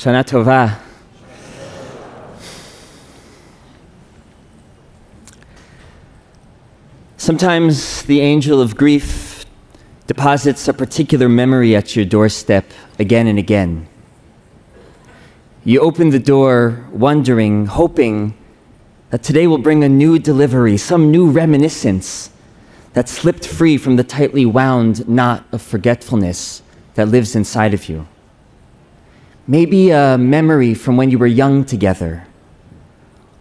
Shana Tova. Sometimes the angel of grief deposits a particular memory at your doorstep again and again. You open the door wondering, hoping that today will bring a new delivery, some new reminiscence that slipped free from the tightly wound knot of forgetfulness that lives inside of you. Maybe a memory from when you were young together,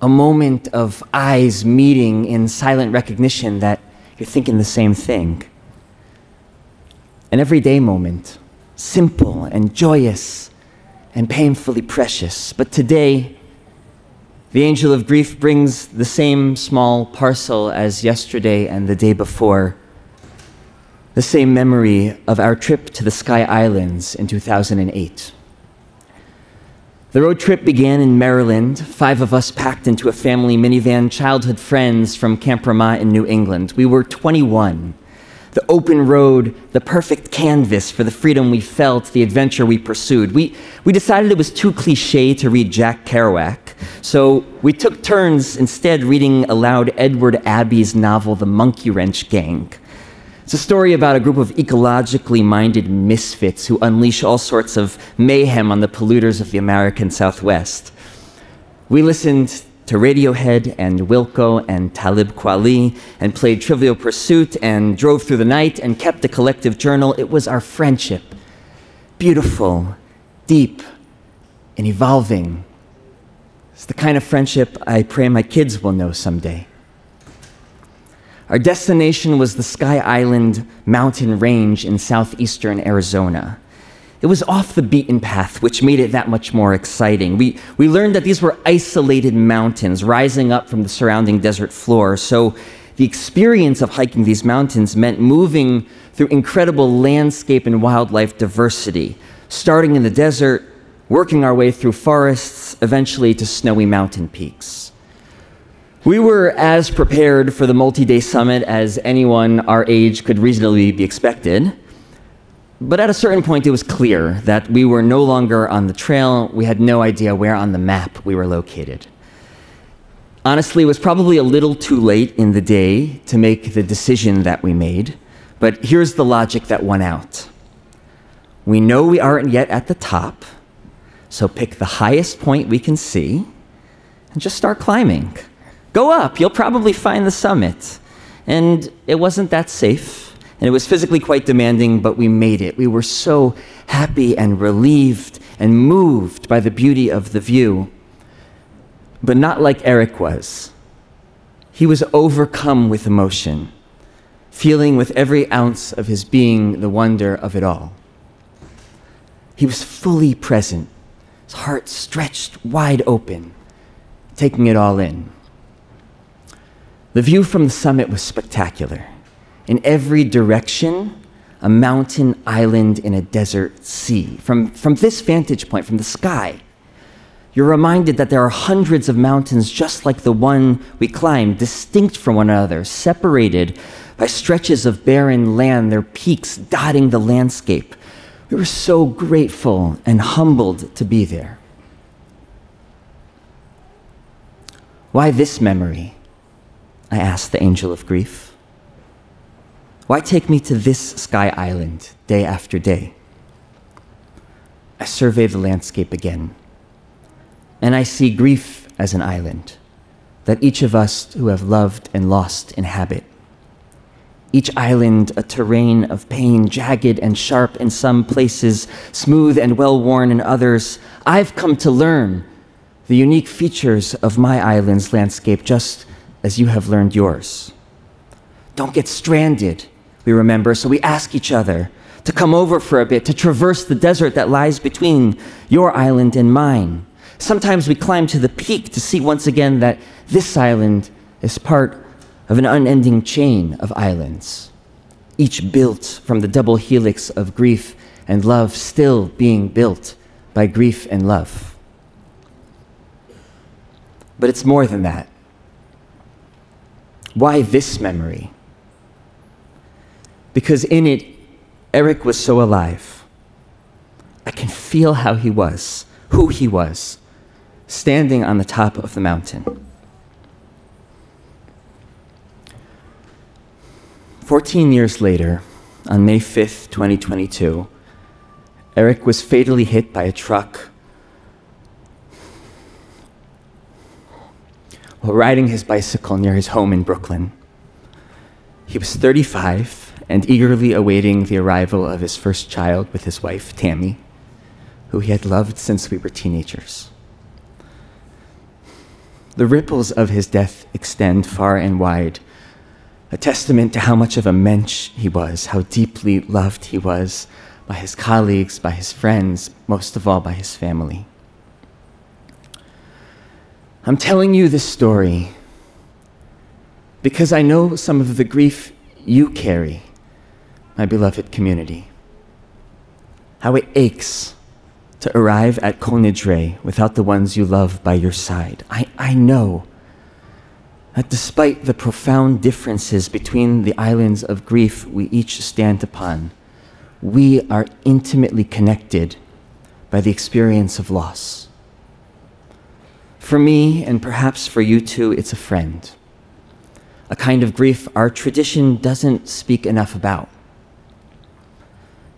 a moment of eyes meeting in silent recognition that you're thinking the same thing. An everyday moment, simple and joyous and painfully precious. But today, the angel of grief brings the same small parcel as yesterday and the day before, the same memory of our trip to the Sky Islands in 2008. The road trip began in Maryland, 5 of us packed into a family minivan, childhood friends from Camp Ramah in New England. We were 21. The open road, the perfect canvas for the freedom we felt, the adventure we pursued. We decided it was too cliche to read Jack Kerouac, so we took turns instead reading aloud Edward Abbey's novel, The Monkey Wrench Gang. It's a story about a group of ecologically minded misfits who unleash all sorts of mayhem on the polluters of the American Southwest. We listened to Radiohead and Wilco and Talib Kweli and played Trivial Pursuit and drove through the night and kept a collective journal. It was our friendship. Beautiful, deep, and evolving. It's the kind of friendship I pray my kids will know someday. Our destination was the Sky Island mountain range in southeastern Arizona. It was off the beaten path, which made it that much more exciting. We learned that these were isolated mountains rising up from the surrounding desert floor. So the experience of hiking these mountains meant moving through incredible landscape and wildlife diversity, starting in the desert, working our way through forests, eventually to snowy mountain peaks. We were as prepared for the multi-day summit as anyone our age could reasonably be expected. But at a certain point, it was clear that we were no longer on the trail. We had no idea where on the map we were located. Honestly, it was probably a little too late in the day to make the decision that we made. But here's the logic that won out. We know we aren't yet at the top, so pick the highest point we can see and just start climbing. Go up, you'll probably find the summit. And it wasn't that safe, and it was physically quite demanding, but we made it. We were so happy and relieved and moved by the beauty of the view, but not like Eric was. He was overcome with emotion, feeling with every ounce of his being the wonder of it all. He was fully present, his heart stretched wide open, taking it all in. The view from the summit was spectacular. In every direction, a mountain island in a desert sea. From this vantage point, from the sky, you're reminded that there are hundreds of mountains just like the one we climbed, distinct from one another, separated by stretches of barren land, their peaks dotting the landscape. We were so grateful and humbled to be there. Why this memory? I asked the angel of grief. Why take me to this Sky Island day after day? I survey the landscape again, and I see grief as an island that each of us who have loved and lost inhabit. Each island a terrain of pain, jagged and sharp in some places, smooth and well-worn in others. I've come to learn the unique features of my island's landscape just as you have learned yours. Don't get stranded, we remember, so we ask each other to come over for a bit, to traverse the desert that lies between your island and mine. Sometimes we climb to the peak to see once again that this island is part of an unending chain of islands, each built from the double helix of grief and love, still being built by grief and love. But it's more than that. Why this memory? Because in it, Eric was so alive. I can feel how he was, who he was, standing on the top of the mountain. 14 years later, on May 5th, 2022, Eric was fatally hit by a truck while riding his bicycle near his home in Brooklyn. He was 35 and eagerly awaiting the arrival of his first child with his wife, Tammy, who he had loved since we were teenagers. The ripples of his death extend far and wide, a testament to how much of a mensch he was, how deeply loved he was by his colleagues, by his friends, most of all by his family. I'm telling you this story because I know some of the grief you carry, my beloved community. How it aches to arrive at Kol Nidre without the ones you love by your side. I know that despite the profound differences between the islands of grief we each stand upon, we are intimately connected by the experience of loss. For me, and perhaps for you too, it's a friend, a kind of grief our tradition doesn't speak enough about.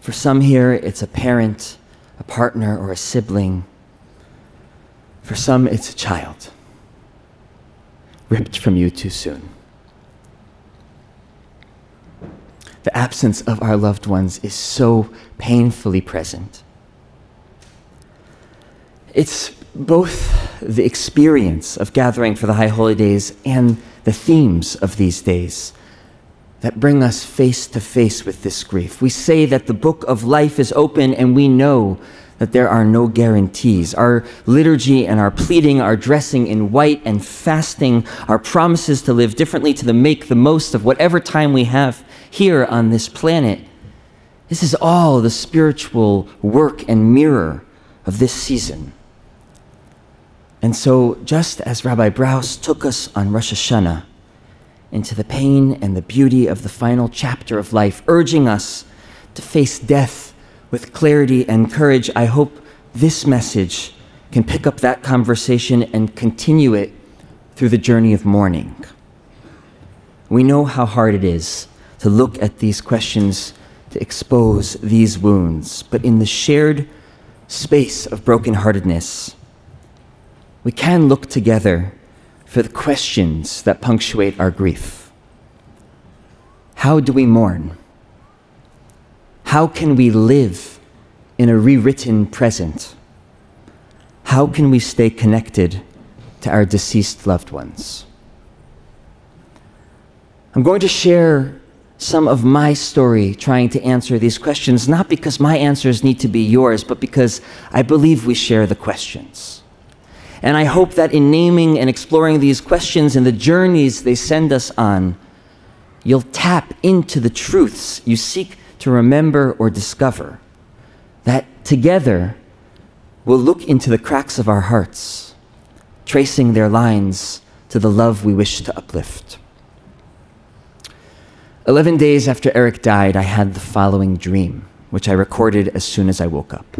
For some here, it's a parent, a partner, or a sibling. For some, it's a child, ripped from you too soon. The absence of our loved ones is so painfully present. It's both the experience of gathering for the High Holy Days and the themes of these days that bring us face to face with this grief. We say that the book of life is open, and we know that there are no guarantees. Our liturgy and our pleading, our dressing in white and fasting, our promises to live differently, to make the most of whatever time we have here on this planet. This is all the spiritual work and mirror of this season. And so, just as Rabbi Brous took us on Rosh Hashanah into the pain and the beauty of the final chapter of life, urging us to face death with clarity and courage, I hope this message can pick up that conversation and continue it through the journey of mourning. We know how hard it is to look at these questions, to expose these wounds, but in the shared space of brokenheartedness, we can look together for the questions that punctuate our grief. How do we mourn? How can we live in a rewritten present? How can we stay connected to our deceased loved ones? I'm going to share some of my story trying to answer these questions, not because my answers need to be yours, but because I believe we share the questions. And I hope that in naming and exploring these questions and the journeys they send us on, you'll tap into the truths you seek to remember or discover, that together we'll look into the cracks of our hearts, tracing their lines to the love we wish to uplift. 11 days after Eric died, I had the following dream, which I recorded as soon as I woke up.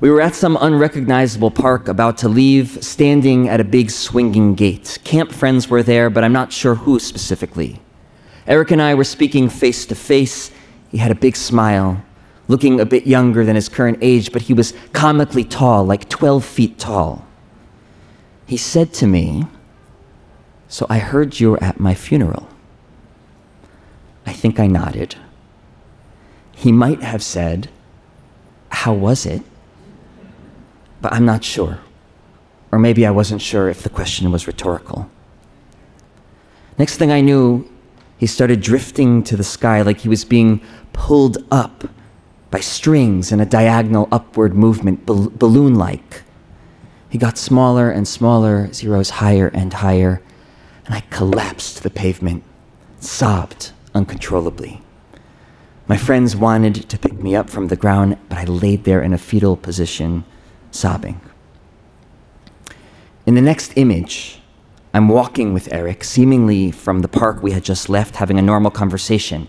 We were at some unrecognizable park about to leave, standing at a big swinging gate. Camp friends were there, but I'm not sure who specifically. Eric and I were speaking face to face. He had a big smile, looking a bit younger than his current age, but he was comically tall, like 12 feet tall. He said to me, "So I heard you were at my funeral." I think I nodded. He might have said, "How was it?" But I'm not sure. Or maybe I wasn't sure if the question was rhetorical. Next thing I knew, he started drifting to the sky like he was being pulled up by strings in a diagonal upward movement, balloon-like. He got smaller and smaller as he rose higher and higher, and I collapsed to the pavement, sobbed uncontrollably. My friends wanted to pick me up from the ground, but I laid there in a fetal position, sobbing. In the next image, I'm walking with Eric, seemingly from the park we had just left, having a normal conversation.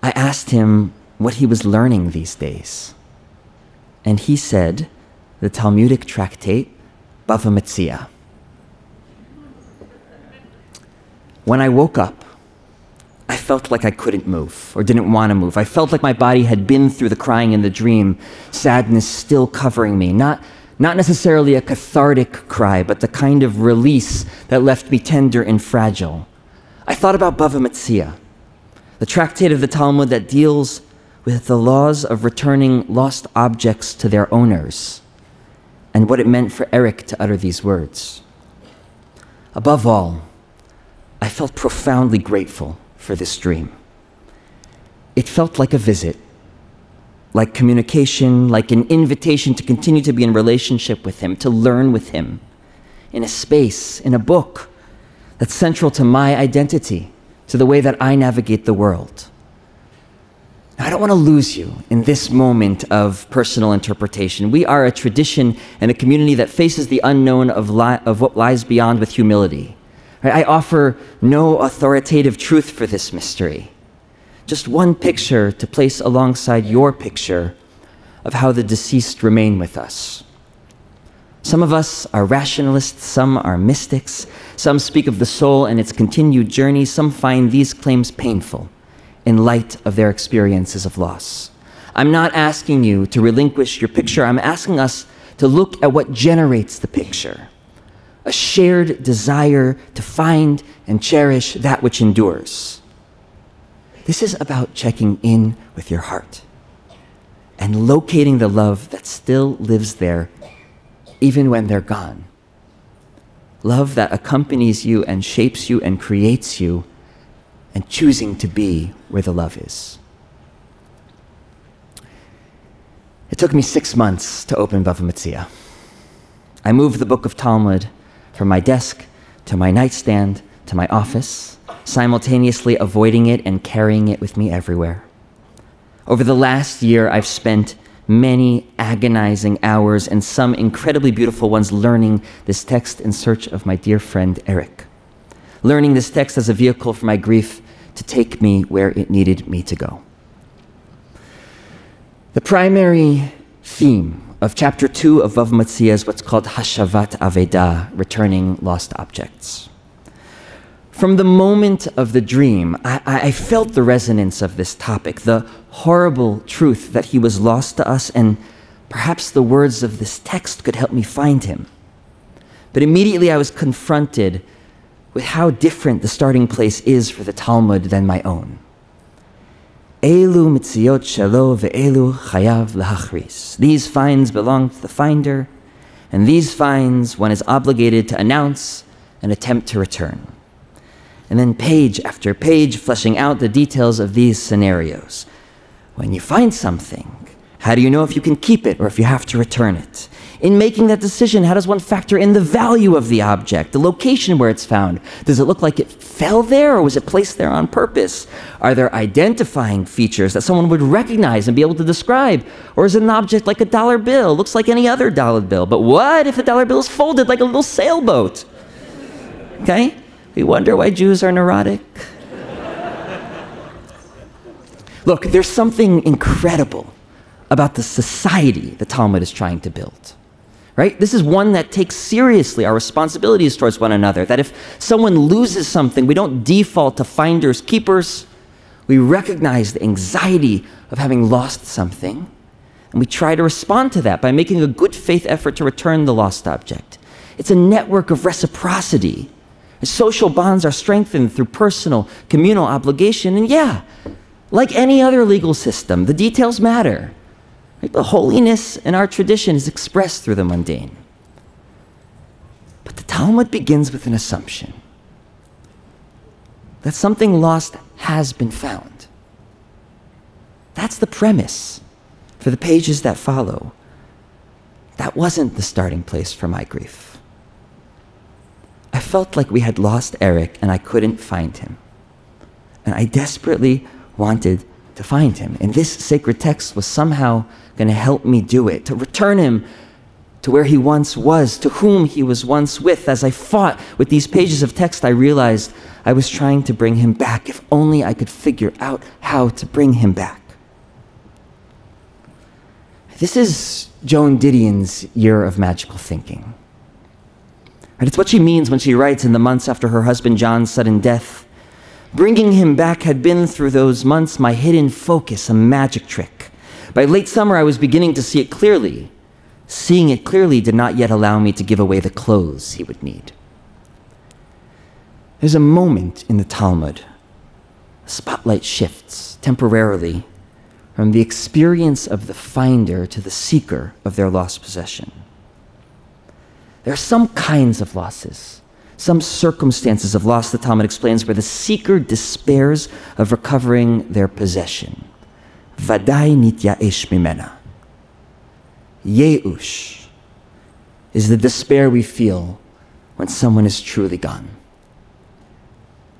I asked him what he was learning these days. and he said the Talmudic tractate, Bava Metzia. When I woke up, I felt like I couldn't move or didn't want to move. I felt like my body had been through the crying in the dream, sadness still covering me. Not necessarily a cathartic cry, but the kind of release that left me tender and fragile. I thought about Bava Metzia, the tractate of the Talmud that deals with the laws of returning lost objects to their owners, and what it meant for Eric to utter these words. Above all, I felt profoundly grateful for this dream. It felt like a visit, like communication, like an invitation to continue to be in relationship with him, to learn with him, in a space, in a book that's central to my identity, to the way that I navigate the world. Now, I don't want to lose you in this moment of personal interpretation. We are a tradition and a community that faces the unknown of what lies beyond with humility. Right? I offer no authoritative truth for this mystery. Just one picture to place alongside your picture of how the deceased remain with us. Some of us are rationalists, some are mystics, some speak of the soul and its continued journey, some find these claims painful in light of their experiences of loss. I'm not asking you to relinquish your picture, I'm asking us to look at what generates the picture. A shared desire to find and cherish that which endures. This is about checking in with your heart and locating the love that still lives there even when they're gone. Love that accompanies you and shapes you and creates you, and choosing to be where the love is. It took me 6 months to open Bava Metzia. I moved the book of Talmud from my desk to my nightstand to my office, simultaneously avoiding it and carrying it with me everywhere. Over the last year, I've spent many agonizing hours and some incredibly beautiful ones learning this text in search of my dear friend Eric. Learning this text as a vehicle for my grief to take me where it needed me to go. The primary theme of chapter 2 of Bava Metzia is what's called Hashavat Aveda, returning lost objects. From the moment of the dream, I felt the resonance of this topic, the horrible truth that he was lost to us, and perhaps the words of this text could help me find him. But immediately I was confronted with how different the starting place is for the Talmud than my own. Elu mitziot shelo ve'elu chayav lahachris. These finds belong to the finder, and these finds one is obligated to announce and attempt to return. And then page after page fleshing out the details of these scenarios. When you find something, how do you know if you can keep it or if you have to return it? In making that decision, how does one factor in the value of the object, the location where it's found? Does it look like it fell there or was it placed there on purpose? Are there identifying features that someone would recognize and be able to describe? Or is it an object like a dollar bill? Looks like any other dollar bill. But what if the dollar bill is folded like a little sailboat? Okay? We wonder why Jews are neurotic. Look, there's something incredible about the society the Talmud is trying to build. Right? This is one that takes seriously our responsibilities towards one another, that if someone loses something, we don't default to finders, keepers. We recognize the anxiety of having lost something, and we try to respond to that by making a good faith effort to return the lost object. It's a network of reciprocity. Social bonds are strengthened through personal, communal obligation, and yeah, like any other legal system, the details matter. Right? The holiness in our tradition is expressed through the mundane. But the Talmud begins with an assumption that something lost has been found. That's the premise for the pages that follow. That wasn't the starting place for my grief. I felt like we had lost Eric and I couldn't find him. And I desperately wanted to find him. And this sacred text was somehow going to help me do it, to return him to where he once was, to whom he was once with. As I fought with these pages of text, I realized I was trying to bring him back. If only I could figure out how to bring him back. This is Joan Didion's year of magical thinking. And it's what she means when she writes in the months after her husband John's sudden death, bringing him back had been through those months my hidden focus, a magic trick. By late summer, I was beginning to see it clearly. Seeing it clearly did not yet allow me to give away the clothes he would need. There's a moment in the Talmud. The spotlight shifts temporarily from the experience of the finder to the seeker of their lost possession. There are some kinds of losses, some circumstances of loss, the Talmud explains, where the seeker despairs of recovering their possession. Vadai nityaesh mimena. Yeush is the despair we feel when someone is truly gone.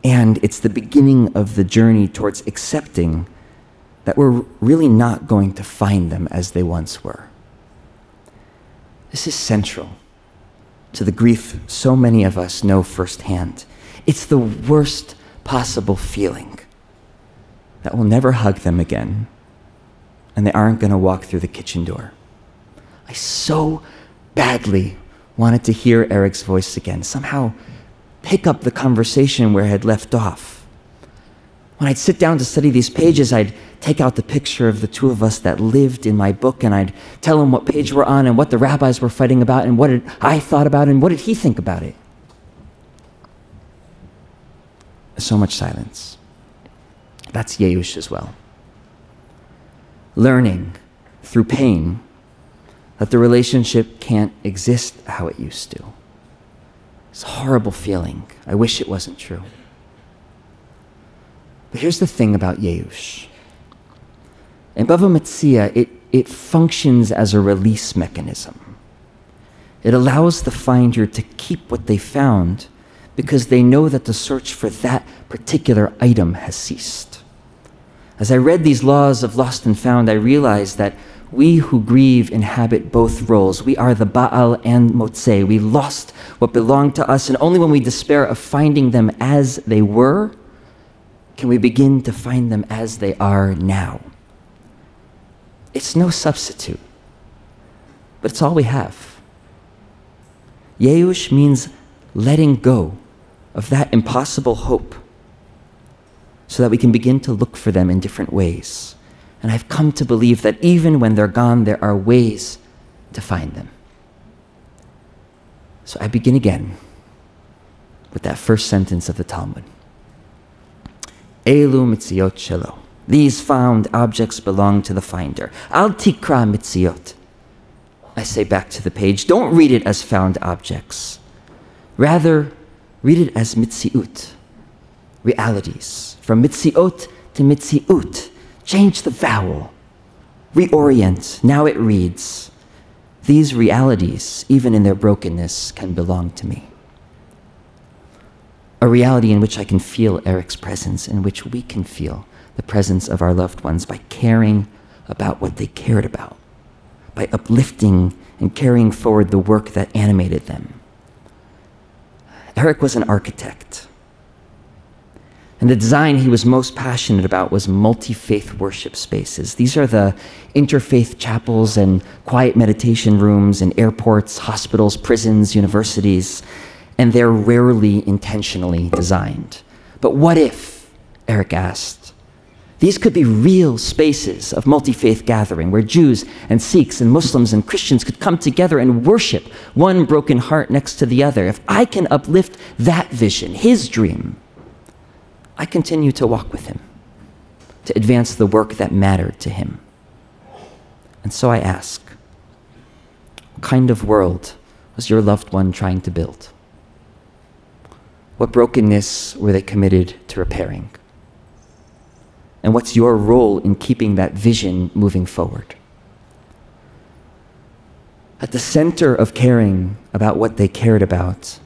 And it's the beginning of the journey towards accepting that we're really not going to find them as they once were. This is central to the grief so many of us know firsthand. It's the worst possible feeling that we'll never hug them again and they aren't going to walk through the kitchen door. I so badly wanted to hear Eric's voice again, somehow pick up the conversation where I had left off. When I'd sit down to study these pages, I'd take out the picture of the two of us that lived in my book, and I'd tell him what page we're on and what the rabbis were fighting about and what did I thought about it and what did he think about it. So much silence. That's Yeush as well. Learning through pain that the relationship can't exist how it used to. It's a horrible feeling. I wish it wasn't true. But here's the thing about Yeush. In Bava Metzia, it functions as a release mechanism. It allows the finder to keep what they found because they know that the search for that particular item has ceased. As I read these laws of lost and found, I realized that we who grieve inhabit both roles. We are the Baal and Motzei. We lost what belonged to us, and only when we despair of finding them as they were can we begin to find them as they are now. It's no substitute, but it's all we have. Yeush means letting go of that impossible hope so that we can begin to look for them in different ways. And I've come to believe that even when they're gone, there are ways to find them. So I begin again with that first sentence of the Talmud. Elu mitziot shelo. These found objects belong to the finder. Al tikra mitziot. I say back to the page, don't read it as found objects. Rather, read it as mitziut, realities. From mitziot to mitziut. Change the vowel. Reorient. Now it reads, these realities, even in their brokenness, can belong to me. A reality in which I can feel Eric's presence, in which we can feel the presence of our loved ones by caring about what they cared about, by uplifting and carrying forward the work that animated them. Eric was an architect. And the design he was most passionate about was multi-faith worship spaces. These are the interfaith chapels and quiet meditation rooms in airports, hospitals, prisons, universities, and they're rarely intentionally designed. But what if, Eric asked, these could be real spaces of multi-faith gathering where Jews and Sikhs and Muslims and Christians could come together and worship one broken heart next to the other? If I can uplift that vision, his dream, I continue to walk with him, to advance the work that mattered to him. And so I ask, what kind of world was your loved one trying to build? What brokenness were they committed to repairing? And what's your role in keeping that vision moving forward? At the center of caring about what they cared about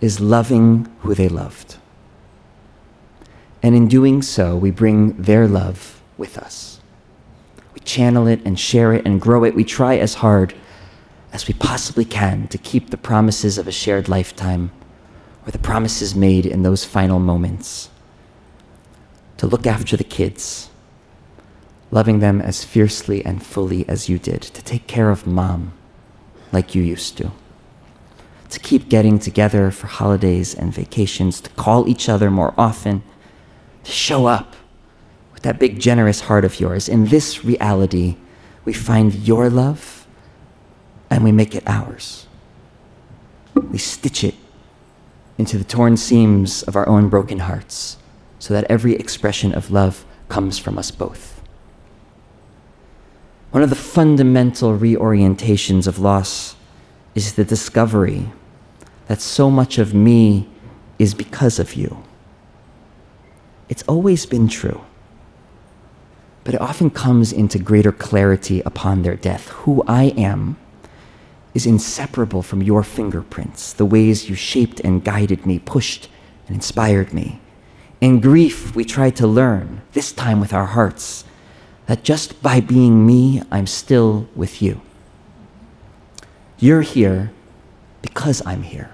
is loving who they loved. And in doing so, we bring their love with us. We channel it and share it and grow it. We try as hard as we possibly can to keep the promises of a shared lifetime or the promises made in those final moments. To look after the kids, loving them as fiercely and fully as you did, to take care of mom like you used to keep getting together for holidays and vacations, to call each other more often, to show up with that big generous heart of yours. In this reality, we find your love and we make it ours. We stitch it into the torn seams of our own broken hearts so that every expression of love comes from us both. One of the fundamental reorientations of loss is the discovery that so much of me is because of you. It's always been true, but it often comes into greater clarity upon their death. Who I am is inseparable from your fingerprints, the ways you shaped and guided me, pushed and inspired me. In grief, we try to learn, this time with our hearts, that just by being me, I'm still with you. You're here because I'm here.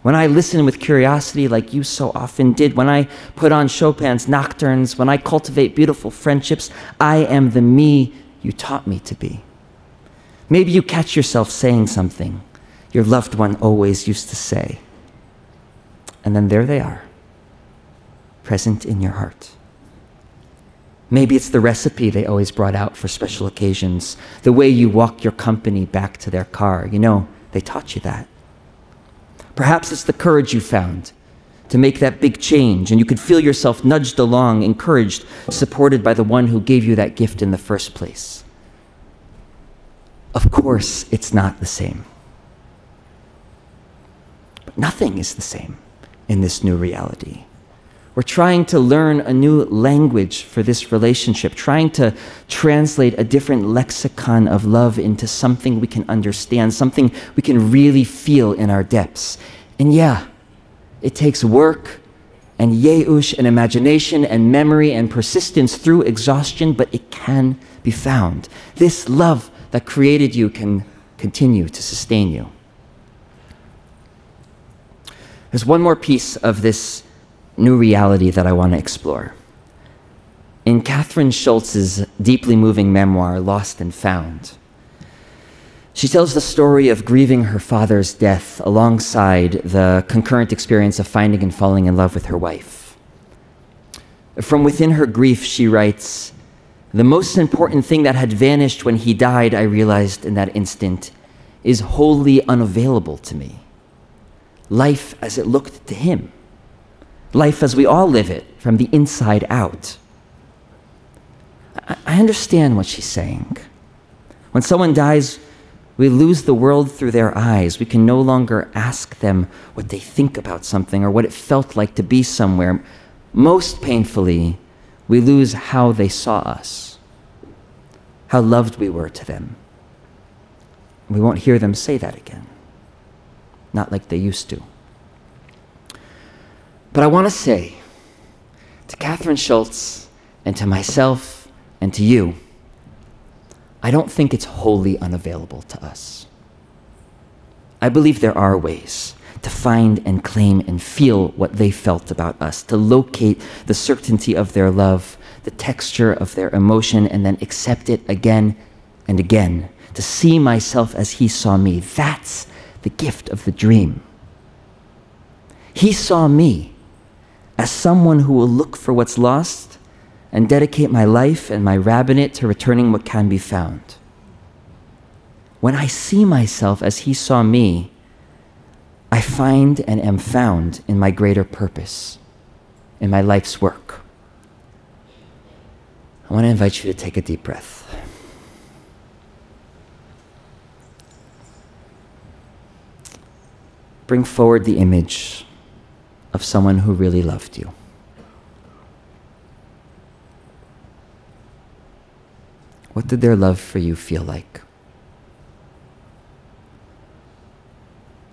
When I listen with curiosity like you so often did, when I put on Chopin's nocturnes, when I cultivate beautiful friendships, I am the me you taught me to be. Maybe you catch yourself saying something your loved one always used to say, and then there they are, present in your heart. Maybe it's the recipe they always brought out for special occasions, the way you walk your company back to their car. You know, they taught you that. Perhaps it's the courage you found to make that big change, and you could feel yourself nudged along, encouraged, supported by the one who gave you that gift in the first place. Of course, it's not the same. But nothing is the same in this new reality. We're trying to learn a new language for this relationship, trying to translate a different lexicon of love into something we can understand, something we can really feel in our depths. And yeah, it takes work and yeush and imagination and memory and persistence through exhaustion, but it can be found. This love that created you can continue to sustain you. There's one more piece of this new reality that I want to explore. In Catherine Schultz's deeply moving memoir, Lost and Found, she tells the story of grieving her father's death alongside the concurrent experience of finding and falling in love with her wife. From within her grief, she writes, "The most important thing that had vanished when he died, I realized in that instant, is wholly unavailable to me. Life as it looked to him. Life as we all live it, from the inside out." I understand what she's saying. When someone dies, we lose the world through their eyes. We can no longer ask them what they think about something or what it felt like to be somewhere. Most painfully, we lose how they saw us, how loved we were to them. We won't hear them say that again, not like they used to. But I want to say to Catherine Schultz and to myself and to you, I don't think it's wholly unavailable to us. I believe there are ways to find and claim and feel what they felt about us, to locate the certainty of their love, the texture of their emotion, and then accept it again and again, to see myself as he saw me. That's the gift of the dream. He saw me as someone who will look for what's lost and dedicate my life and my rabbinate to returning what can be found. When I see myself as he saw me, I find and am found in my greater purpose, in my life's work. I want to invite you to take a deep breath. Bring forward the image of someone who really loved you. What did their love for you feel like?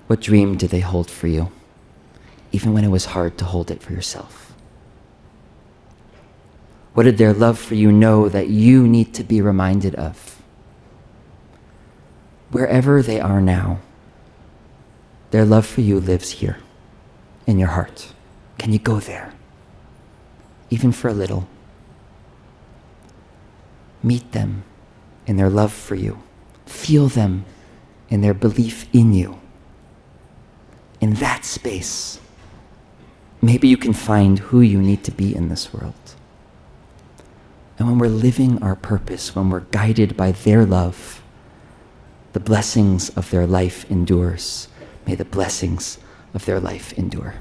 What dream did they hold for you, even when it was hard to hold it for yourself? What did their love for you know that you need to be reminded of? Wherever they are now, their love for you lives here, in your heart. Can you go there, even for a little? Meet them in their love for you. Feel them in their belief in you. In that space, maybe you can find who you need to be in this world. And when we're living our purpose, when we're guided by their love, the blessings of their life endures. May the blessings of their life endure.